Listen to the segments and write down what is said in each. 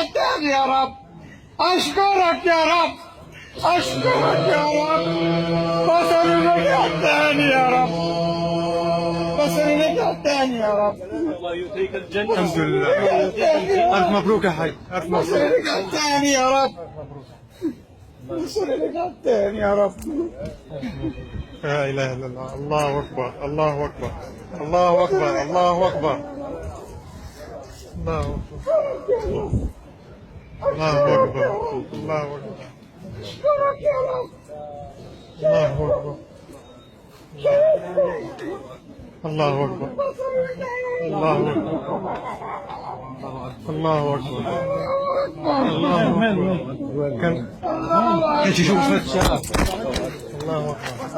ركعتين يا رب. أشكرك يا رب، أشكرك يا رب. بصري ركعتين يا رب، بصري ركعتين يا رب. الله يؤتيك الجنة. الحمد لله. ألف مبروك يا حي، ألف مبروك. بصري ركعتين يا رب، بصري ركعتين يا رب. لا إله إلا الله. الله أكبر، الله أكبر، الله أكبر، الله أكبر، الله أكبر، الله أكبر، الله أكبر، أشكرك يا رب. الله أكبر، الله أكبر، الله أكبر، الله أكبر، الله أكبر. كان يشوف الشارع. الله أكبر،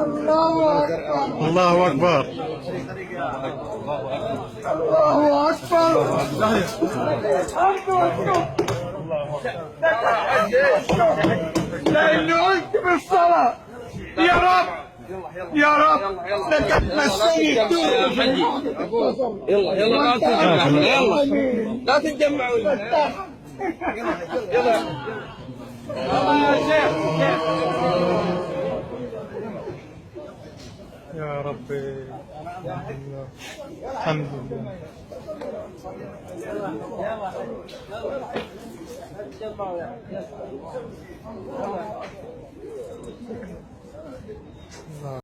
الله أكبر، الله أكبر. الله أكبر. لأنه قلت بالصلاة يا رب، يا رب لك تمسني. يلا يلا لا تتجمعوا، يلا لا تتجمعوا. يلا يا شيخ. يا ربي، الحمد لله.